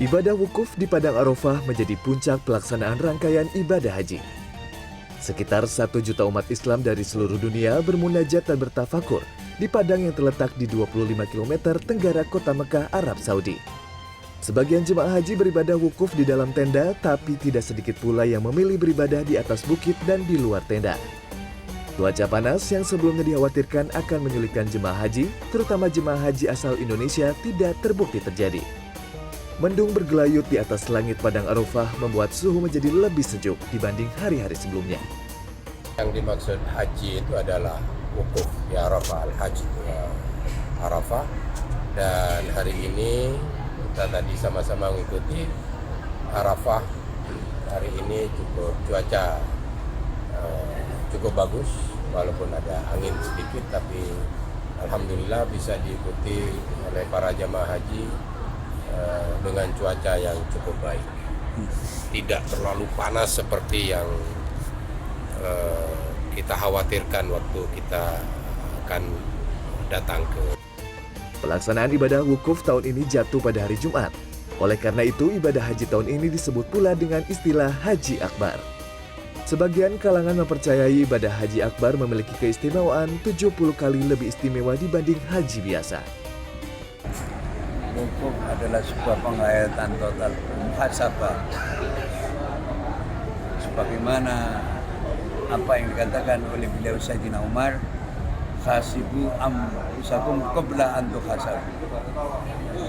Ibadah wukuf di Padang Arafah menjadi puncak pelaksanaan rangkaian ibadah haji. Sekitar 1 juta umat Islam dari seluruh dunia bermunajat dan bertafakur di padang yang terletak di 25 km tenggara kota Mekah, Arab Saudi. Sebagian jemaah haji beribadah wukuf di dalam tenda, tapi tidak sedikit pula yang memilih beribadah di atas bukit dan di luar tenda. Cuaca panas yang sebelumnya dikhawatirkan akan menyulitkan jemaah haji, terutama jemaah haji asal Indonesia, tidak terbukti terjadi. Mendung bergelayut di atas langit Padang Arafah membuat suhu menjadi lebih sejuk dibanding hari-hari sebelumnya. Yang dimaksud haji itu adalah wukuf di Arafah, al-Hajj Arafah. Dan hari ini kita tadi sama-sama mengikuti Arafah. Hari ini cuaca cukup bagus, walaupun ada angin sedikit, tapi alhamdulillah bisa diikuti oleh para jamaah haji dengan cuaca yang cukup baik. Tidak terlalu panas seperti yang kita khawatirkan waktu kita akan datang ke. Pelaksanaan ibadah wukuf tahun ini jatuh pada hari Jumat. Oleh karena itu, ibadah haji tahun ini disebut pula dengan istilah Haji Akbar. Sebagian kalangan mempercayai ibadah Haji Akbar memiliki keistimewaan 70 kali lebih istimewa dibanding haji biasa. Wukuf adalah sebuah penghayatan total muhasabah. Sebagaimana apa yang dikatakan oleh beliau Sayyidina Umar, khasibu anfusakum qabla an tuhasabu.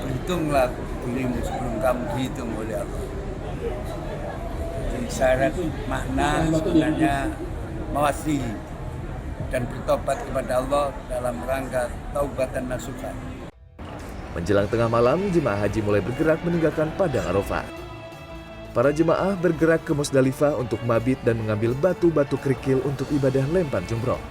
Berhitunglah dirimu sebelum kamu dihitung oleh Allah. Jadi syarat makna sebenarnya mawasi dan bertobat kepada Allah dalam rangka taubatan nasuhan. Menjelang tengah malam, jemaah haji mulai bergerak meninggalkan Padang Arafah. Para jemaah bergerak ke Musdalifah untuk mabit dan mengambil batu-batu kerikil untuk ibadah lempar jumroh.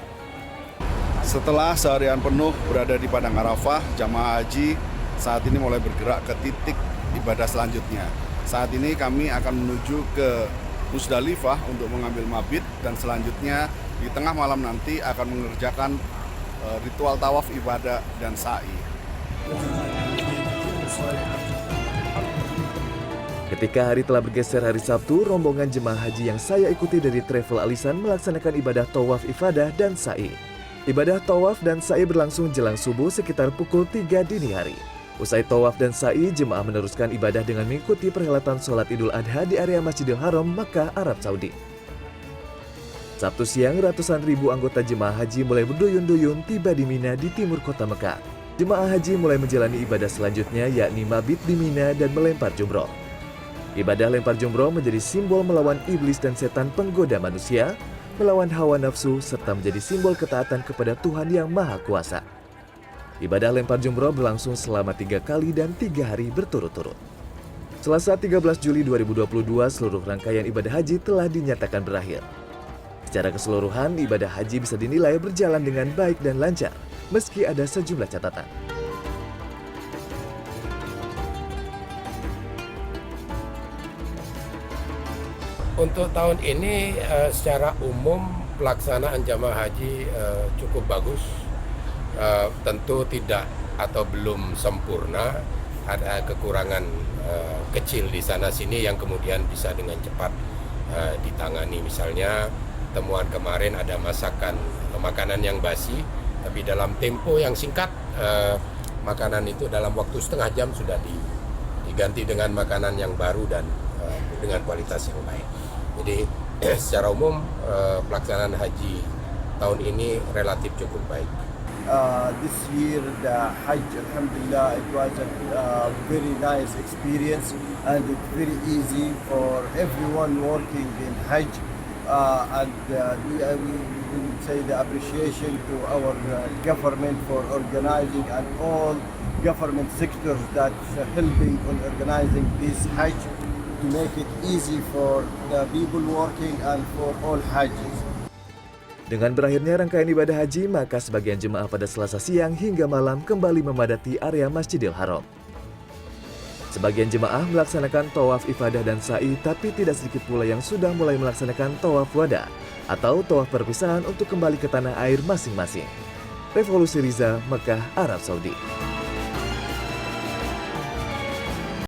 Setelah seharian penuh berada di Padang Arafah, jamaah haji saat ini mulai bergerak ke titik ibadah selanjutnya. Saat ini kami akan menuju ke Musdalifah untuk mengambil mabit dan selanjutnya di tengah malam nanti akan mengerjakan ritual tawaf ibadah dan sa'i. Ketika hari telah bergeser hari Sabtu, rombongan jemaah haji yang saya ikuti dari Travel Alisan melaksanakan ibadah tawaf ifadah dan sa'i. Ibadah tawaf dan sa'i berlangsung jelang subuh sekitar pukul 3 dini hari. Usai tawaf dan sa'i, jemaah meneruskan ibadah dengan mengikuti perhelatan sholat Idul Adha di area Masjidil Haram, Makkah, Arab Saudi. Sabtu siang, ratusan ribu anggota jemaah haji mulai berduyun-duyun tiba di Mina di timur kota Mekah. Jemaah haji mulai menjalani ibadah selanjutnya, yakni mabit di Mina dan melempar jumroh. Ibadah lempar jumroh menjadi simbol melawan iblis dan setan penggoda manusia, melawan hawa nafsu, serta menjadi simbol ketaatan kepada Tuhan yang Maha Kuasa. Ibadah lempar jumroh berlangsung selama 3 kali dan 3 hari berturut-turut. Selasa 13 Juli 2022, seluruh rangkaian ibadah haji telah dinyatakan berakhir. Secara keseluruhan, ibadah haji bisa dinilai berjalan dengan baik dan lancar, meski ada sejumlah catatan. Untuk tahun ini secara umum pelaksanaan jamaah haji cukup bagus. Tentu tidak atau belum sempurna, ada kekurangan kecil di sana sini yang kemudian bisa dengan cepat ditangani. Misalnya temuan kemarin ada makanan yang basi, tapi dalam tempo yang singkat makanan itu dalam waktu setengah jam sudah diganti dengan makanan yang baru dan dengan kualitas yang baik. Jadi secara umum pelaksanaan haji tahun ini relatif cukup baik. This year the Hajj, alhamdulillah, it was a very nice experience and it's very easy for everyone working in Hajj. We would say the appreciation to our government for organizing and all government sectors that's helping on organizing this Hajj to make it easy for the people working and for all Hajjis. Dengan berakhirnya rangkaian ibadah haji, maka sebagian jemaah pada Selasa siang hingga malam kembali memadati area Masjidil Haram. Sebagian jemaah melaksanakan tawaf ifadah dan sa'i, tapi tidak sedikit pula yang sudah mulai melaksanakan tawaf wada atau tawaf perpisahan untuk kembali ke tanah air masing-masing. Revolusi Riza, Mekah, Arab Saudi.